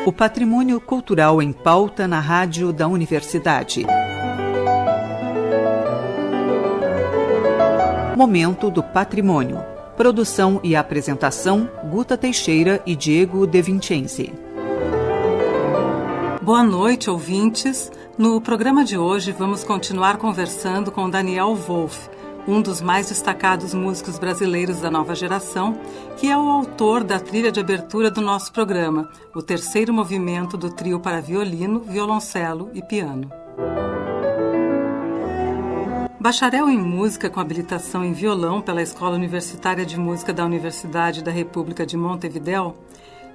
O patrimônio cultural em pauta na rádio da Universidade. Momento do Patrimônio. Produção e apresentação, Guta Teixeira e Diego De Vincenzi. Boa noite, ouvintes. No programa de hoje vamos continuar conversando com Daniel Wolff, um dos mais destacados músicos brasileiros da nova geração, que é o autor da trilha de abertura do nosso programa, o terceiro movimento do trio para violino, violoncelo e piano. Bacharel em música com habilitação em violão pela Escola Universitária de Música da Universidade da República de Montevideo,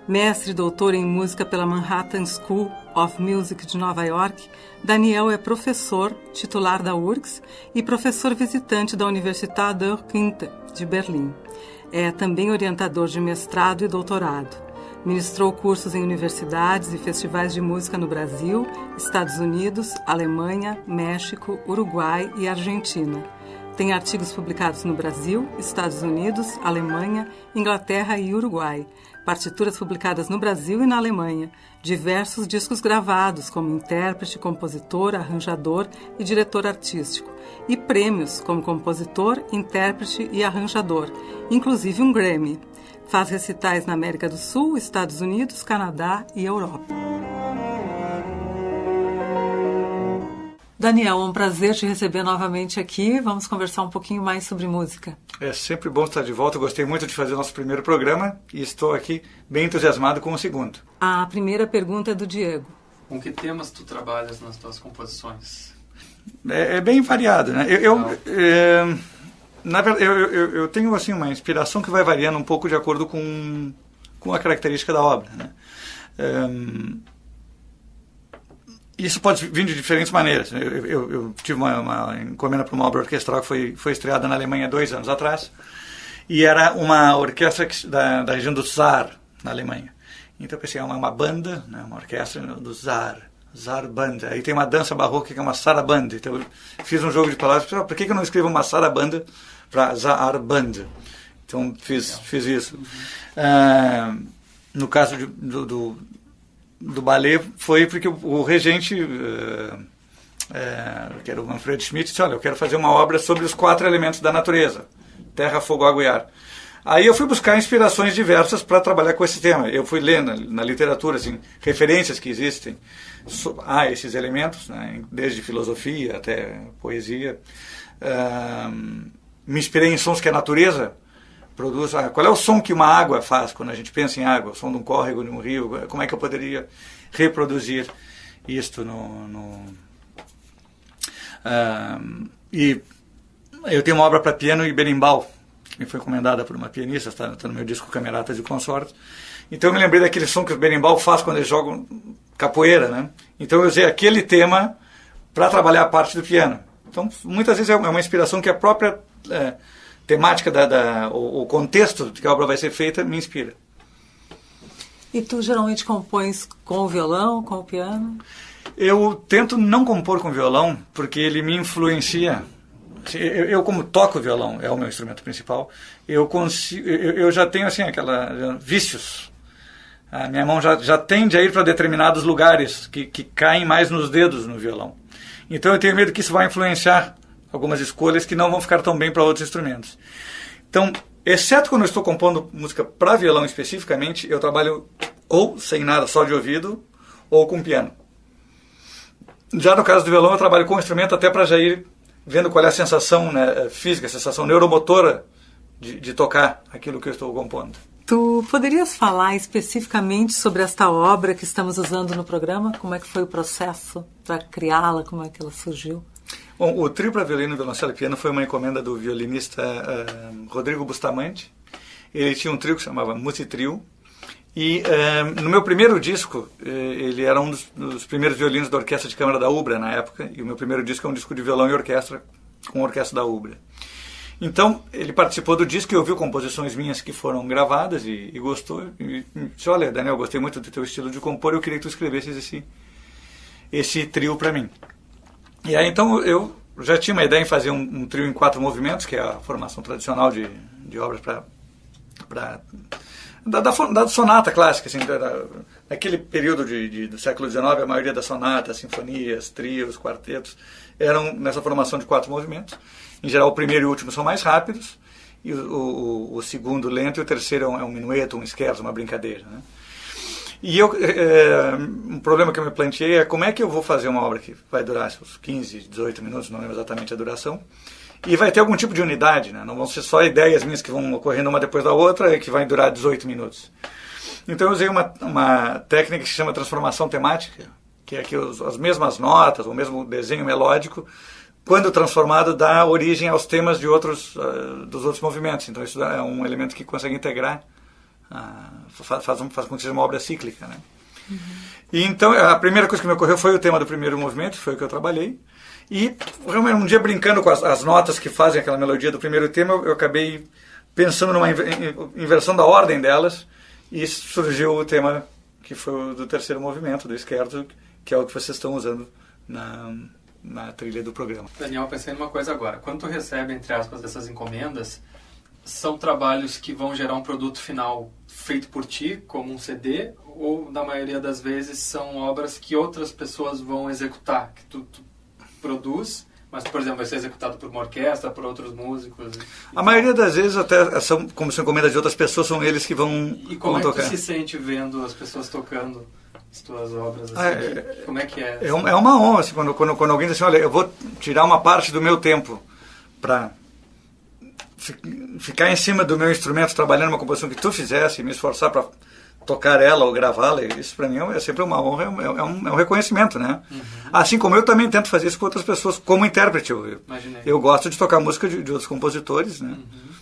mestre e doutor em música pela Manhattan School of Music de Nova York, Daniel é professor titular da URGS e professor visitante da Universität der Künste de Berlim. É também orientador de mestrado e doutorado. Ministrou cursos em universidades e festivais de música no Brasil, Estados Unidos, Alemanha, México, Uruguai e Argentina. Tem artigos publicados no Brasil, Estados Unidos, Alemanha, Inglaterra e Uruguai. Partituras publicadas no Brasil e na Alemanha. Diversos discos gravados como intérprete, compositor, arranjador e diretor artístico. E prêmios como compositor, intérprete e arranjador, inclusive um Grammy. Faz recitais na América do Sul, Estados Unidos, Canadá e Europa. Daniel, é um prazer te receber novamente aqui. Vamos conversar um pouquinho mais sobre música. É sempre bom estar de volta. Eu gostei muito de fazer o nosso primeiro programa e estou aqui bem entusiasmado com o segundo. A primeira pergunta é do Diego. Com que temas tu trabalhas nas tuas composições? É bem variado, né? Na verdade, eu tenho assim, uma inspiração que vai variando um pouco de acordo com a característica da obra, né? Isso pode vir de diferentes maneiras. Eu tive uma encomenda para uma obra orquestral que foi estreada na Alemanha 2 anos atrás, e era uma orquestra da região do Saar, na Alemanha. Então eu pensei, é uma banda, né, uma orquestra do Saar Band. Aí tem uma dança barroca que é uma sarabanda. Então eu fiz um jogo de palavras, por que eu não escrevo uma sarabanda para Saar Band? Então fiz isso. No caso do ballet foi porque o regente, que era o Manfred Schmidt, disse, olha, eu quero fazer uma obra sobre os 4 elementos da natureza: terra, fogo, água e ar. Aí eu fui buscar inspirações diversas para trabalhar com esse tema. Eu fui ler na literatura assim, referências que existem a esses elementos, né, desde filosofia até poesia. Me inspirei em sons que a natureza produz. Qual é o som que uma água faz quando a gente pensa em água? O som de um córrego, de um rio. Como é que eu poderia reproduzir isto e eu tenho uma obra para piano e berimbau, que me foi encomendada por uma pianista, está no meu disco Cameratas e Consortes. Então eu me lembrei daquele som que o berimbau faz quando eles jogam capoeira, né? Então eu usei aquele tema para trabalhar a parte do piano. Então muitas vezes é uma inspiração que a própria temática, o contexto de que a obra vai ser feita me inspira. E tu geralmente compões com o violão, com o piano? Eu tento não compor com violão, porque ele me influencia. Eu como toco violão, é o meu instrumento principal, eu já tenho assim, vícios. A minha mão já tende a ir para determinados lugares que caem mais nos dedos no violão. Então eu tenho medo que isso vai influenciar algumas escolhas que não vão ficar tão bem para outros instrumentos. Então, exceto quando eu estou compondo música para violão especificamente, eu trabalho ou sem nada, só de ouvido, ou com piano. Já no caso do violão, eu trabalho com o instrumento até para já ir vendo qual é a sensação, né, física, a sensação neuromotora de tocar aquilo que eu estou compondo. Tu poderias falar especificamente sobre esta obra que estamos usando no programa? Como é que foi o processo para criá-la? Como é que ela surgiu? Bom, o trio para violino, violoncelo e piano foi uma encomenda do violinista Rodrigo Bustamante. Ele tinha um trio que se chamava Musitrio. E no meu primeiro disco, ele era um dos primeiros violinos da Orquestra de Câmara da UBRA na época. E o meu primeiro disco é um disco de violão e orquestra com a Orquestra da UBRA. Então, ele participou do disco e ouviu composições minhas que foram gravadas e gostou. E disse, olha, Daniel, gostei muito do teu estilo de compor, eu queria que tu escrevesses esse trio para mim. E aí, então, eu já tinha uma ideia em fazer um trio em 4 movimentos, que é a formação tradicional de obras da sonata clássica, assim, naquele período do século XIX, a maioria das sonatas, sinfonias, trios, quartetos, eram nessa formação de 4 movimentos. Em geral, o primeiro e o último são mais rápidos, e o segundo lento, e o terceiro é um minueto, um scherzo, uma brincadeira, né? E um problema que eu me planteei é como é que eu vou fazer uma obra que vai durar uns 15, 18 minutos, não lembro exatamente a duração, e vai ter algum tipo de unidade, né? Não vão ser só ideias minhas que vão ocorrendo uma depois da outra e que vai durar 18 minutos. Então eu usei uma técnica que se chama transformação temática, que é que as mesmas notas, o mesmo desenho melódico, quando transformado, dá origem aos temas de dos outros movimentos. Então isso é um elemento que consegue integrar, faz com que seja uma obra cíclica, né? Uhum. E então a primeira coisa que me ocorreu foi o tema do primeiro movimento, foi o que eu trabalhei. E realmente um dia, brincando com as notas que fazem aquela melodia do primeiro tema, eu acabei pensando numa inversão da ordem delas, e surgiu o tema que foi o do terceiro movimento, do scherzo, que é o que vocês estão usando na trilha do programa. Daniel, pensei numa coisa agora. Quando tu recebe, entre aspas, essas encomendas, são trabalhos que vão gerar um produto final feito por ti, como um CD, ou, na maioria das vezes, são obras que outras pessoas vão executar, que tu produz, mas, por exemplo, vai ser executado por uma orquestra, por outros músicos? A maioria das vezes, até como são encomendas de outras pessoas, são eles que vão E como tocar. Tu se sente vendo as pessoas tocando as tuas obras? Assim, como é que é? É uma honra, assim, quando alguém diz assim, olha, eu vou tirar uma parte do meu tempo para ficar em cima do meu instrumento, trabalhando uma composição que tu fizesse, me esforçar para tocar ela ou gravá-la, isso para mim é sempre uma honra, é um reconhecimento, né? Uhum. Assim como eu também tento fazer isso com outras pessoas, como intérprete. Eu gosto de tocar música de outros compositores, né? Uhum.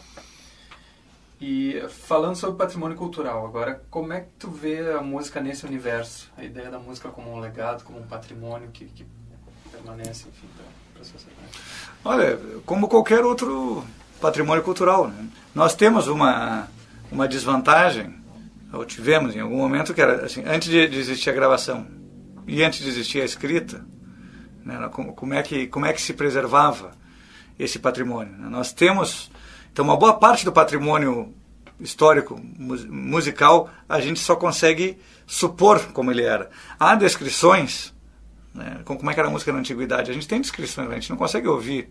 E falando sobre patrimônio cultural, agora, como é que tu vê a música nesse universo? A ideia da música como um legado, como um patrimônio que permanece, enfim, para a sociedade? Olha, como qualquer outro patrimônio cultural, né? Nós temos uma desvantagem, ou tivemos em algum momento, que era assim, antes de existir a gravação e antes de existir a escrita, né, como é que se preservava esse patrimônio, né? Nós temos, então, uma boa parte do patrimônio histórico musical a gente só consegue supor como ele era. Há descrições, né, como é que era a música na antiguidade, a gente tem descrições, a gente não consegue ouvir.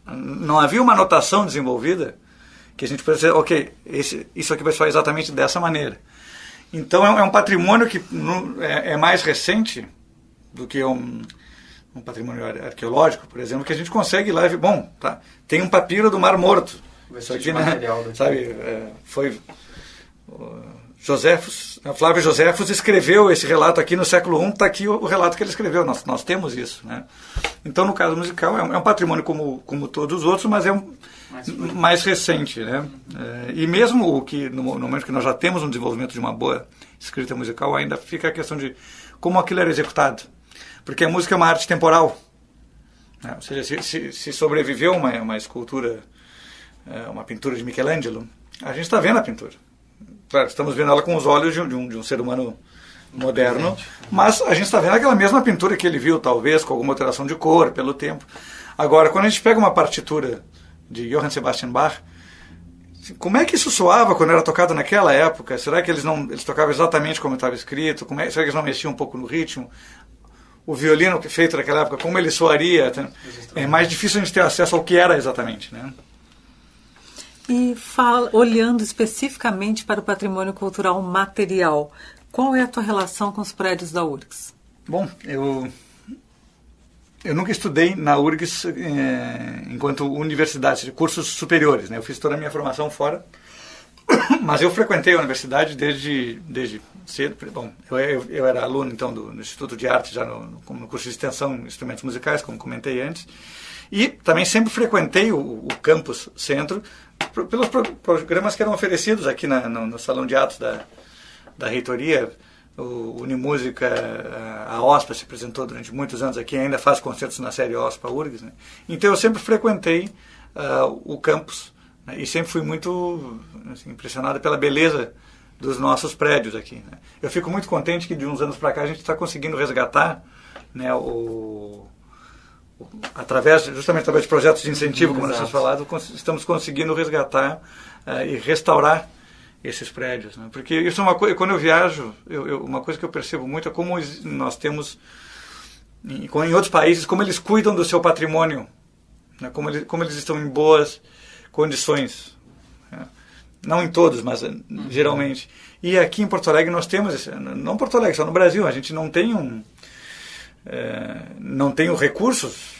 Não havia uma notação desenvolvida que a gente pode dizer, ok, isso aqui vai soar exatamente dessa maneira. Então é um patrimônio que é mais recente do que um patrimônio arqueológico, por exemplo, que a gente consegue ir lá e ver, bom, tá, tem um papiro do Mar Morto. Isso aqui, né, sabe, foi Flávio Joséfos escreveu esse relato aqui no século I, está aqui o relato que ele escreveu, nós temos isso, né? Então, no caso musical, é um patrimônio como todos os outros, mas é mais recente, né? E mesmo no momento que nós já temos um desenvolvimento de uma boa escrita musical, ainda fica a questão de como aquilo era executado. Porque a música é uma arte temporal, né? Ou seja, se sobreviveu uma escultura, uma pintura de Michelangelo, a gente está vendo a pintura. Claro, estamos vendo ela com os olhos de um ser humano moderno, mas a gente está vendo aquela mesma pintura que ele viu, talvez, com alguma alteração de cor, pelo tempo. Agora, quando a gente pega uma partitura de Johann Sebastian Bach, como é que isso soava quando era tocado naquela época? Será que eles tocavam exatamente como estava escrito? Será que eles não mexiam um pouco no ritmo? O violino feito naquela época, como ele soaria? É mais difícil a gente ter acesso ao que era exatamente, né? E olhando especificamente para o patrimônio cultural material, qual é a tua relação com os prédios da URGS? Bom, eu nunca estudei na URGS enquanto universidade, de cursos superiores, né? Eu fiz toda a minha formação fora, mas eu frequentei a universidade desde cedo. Bom, eu era aluno, então, do Instituto de Arte, já no curso de extensão em instrumentos musicais, como comentei antes, e também sempre frequentei o campus centro pelos programas que eram oferecidos aqui no Salão de Atos da reitoria. O Unimúsica, a OSPA se apresentou durante muitos anos aqui, ainda faz concertos na série OSPA URGS, né? Então eu sempre frequentei o campus, né? E sempre fui muito impressionado pela beleza dos nossos prédios aqui, né? Eu fico muito contente que de uns anos para cá a gente está conseguindo resgatar, né, justamente através de projetos de incentivo, como nós tínhamos falado, estamos conseguindo resgatar e restaurar esses prédios, né? Porque isso é uma coisa, quando eu viajo, uma coisa que eu percebo muito é como nós temos, em outros países, como eles cuidam do seu patrimônio, né? Como eles estão em boas condições, né? Não em todos, mas geralmente. E aqui em Porto Alegre nós temos, não Porto Alegre, só no Brasil, a gente não tem os recursos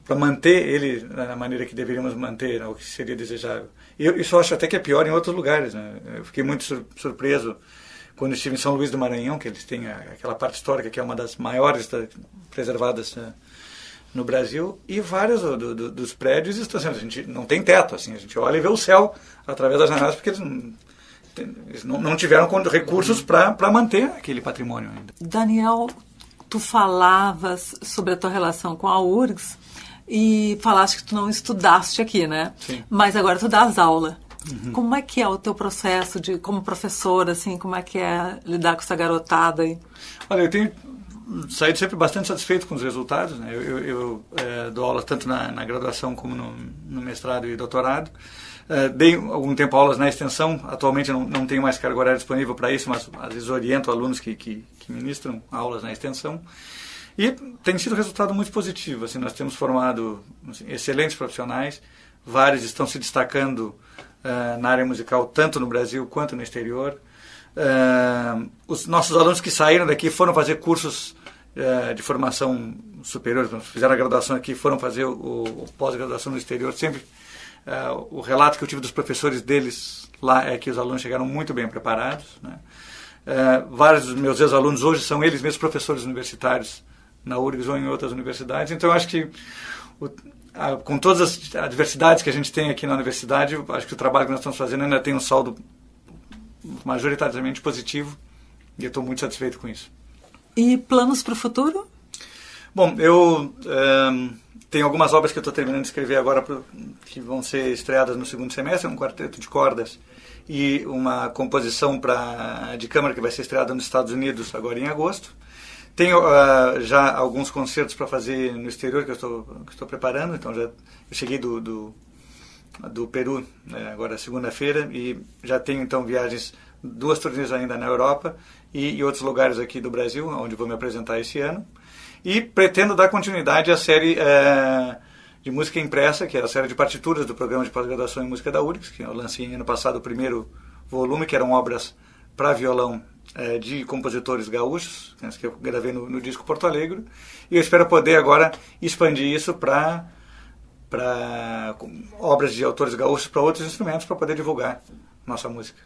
para manter ele da maneira que deveríamos manter, né, o que seria desejável. Isso eu acho até que é pior em outros lugares, né? Eu fiquei muito surpreso quando estive em São Luís do Maranhão, que eles têm aquela parte histórica que é uma das maiores preservadas no Brasil, e vários dos prédios estão sendo, a gente não tem teto, assim, a gente olha e vê o céu através das janelas, porque eles não tiveram recursos para manter aquele patrimônio ainda. Daniel, tu falavas sobre a tua relação com a URGS e falaste que tu não estudaste aqui, né? Sim. Mas agora tu dás aula. Uhum. Como é que é o teu processo como professor, assim, como é que é lidar com essa garotada aí? Olha, eu tenho saído sempre bastante satisfeito com os resultados, né? Eu dou aula tanto na graduação como no mestrado e doutorado. Dei algum tempo aulas na extensão, atualmente não tenho mais carga horária disponível para isso, mas às vezes oriento alunos que ministram aulas na extensão. E tem sido um resultado muito positivo. Assim, nós temos formado excelentes profissionais, vários estão se destacando na área musical, tanto no Brasil quanto no exterior. Os nossos alunos que saíram daqui foram fazer cursos de formação superior, fizeram a graduação aqui, foram fazer o pós-graduação no exterior. Sempre o relato que eu tive dos professores deles lá é que os alunos chegaram muito bem preparados, né? Vários dos meus ex-alunos hoje são eles mesmos professores universitários na URGS ou em outras universidades. Então eu acho que com todas as adversidades que a gente tem aqui na universidade, eu acho que o trabalho que nós estamos fazendo ainda tem um saldo majoritariamente positivo, e eu estou muito satisfeito com isso. E planos para o futuro? Bom, eu tenho algumas obras que eu estou terminando de escrever agora que vão ser estreadas no segundo semestre, um quarteto de cordas e uma composição de câmara que vai ser estreada nos Estados Unidos agora em agosto. Tenho já alguns concertos para fazer no exterior que eu estou preparando, então eu cheguei do Peru, né, agora segunda-feira, e já tenho então viagens, 2 turnês ainda na Europa e outros lugares aqui do Brasil, onde vou me apresentar esse ano. E pretendo dar continuidade à série de música impressa, que é a série de partituras do programa de pós-graduação em música da URGS, que eu lancei ano passado o primeiro volume, que eram obras para violão de compositores gaúchos, que eu gravei no disco Porto Alegre, e eu espero poder agora expandir isso para obras de autores gaúchos para outros instrumentos, para poder divulgar nossa música.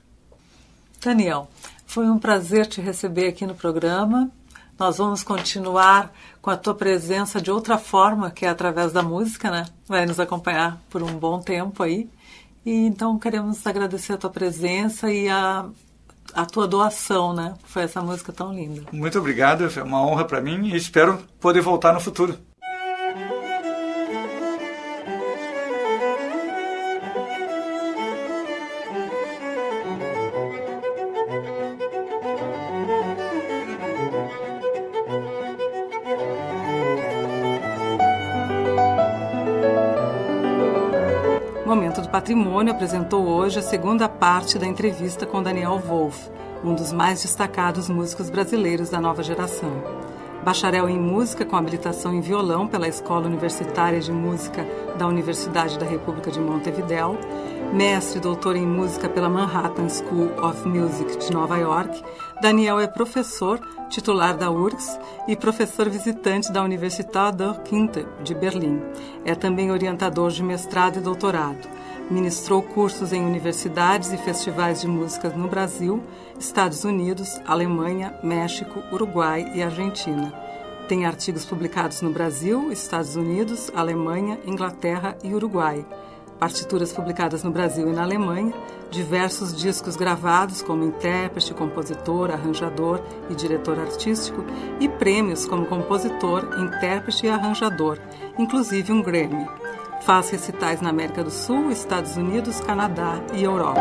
Daniel, foi um prazer te receber aqui no programa. Nós vamos continuar com a tua presença de outra forma, que é através da música, né? Vai nos acompanhar por um bom tempo aí. E então queremos agradecer a tua presença e a tua doação, né? Foi essa música tão linda. Muito obrigado, é uma honra para mim e espero poder voltar no futuro. Momento do Patrimônio apresentou hoje a segunda parte da entrevista com Daniel Wolff, um dos mais destacados músicos brasileiros da nova geração. Bacharel em Música com habilitação em violão pela Escola Universitária de Música da Universidade da República de Montevidéu, mestre e doutor em Música pela Manhattan School of Music de Nova York, Daniel é professor titular da URGS e professor visitante da Universität der Künste de Berlim. É também orientador de mestrado e doutorado. Ministrou cursos em universidades e festivais de música no Brasil, Estados Unidos, Alemanha, México, Uruguai e Argentina. Tem artigos publicados no Brasil, Estados Unidos, Alemanha, Inglaterra e Uruguai. Partituras publicadas no Brasil e na Alemanha, diversos discos gravados como intérprete, compositor, arranjador e diretor artístico e prêmios como compositor, intérprete e arranjador, inclusive um Grammy. Faz recitais na América do Sul, Estados Unidos, Canadá e Europa.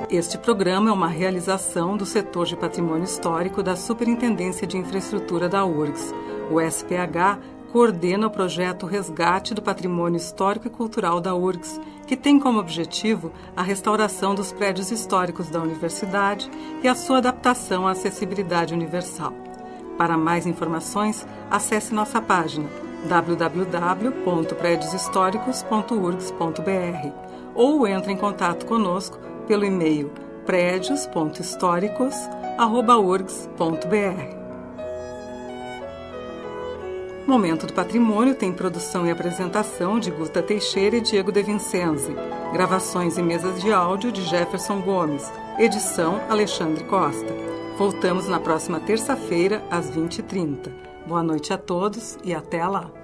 Este programa é uma realização do setor de patrimônio histórico da Superintendência de Infraestrutura da URGS, o SPH, coordena o projeto Resgate do Patrimônio Histórico e Cultural da URGS, que tem como objetivo a restauração dos prédios históricos da universidade e a sua adaptação à acessibilidade universal. Para mais informações, acesse nossa página www.predioshistoricos.urgs.br ou entre em contato conosco pelo e-mail predios.históricos@urgs.br. Momento do Patrimônio tem produção e apresentação de Guta Teixeira e Diego De Vincenzi. Gravações e mesas de áudio de Jefferson Gomes. Edição Alexandre Costa. Voltamos na próxima terça-feira, às 20h30. Boa noite a todos e até lá!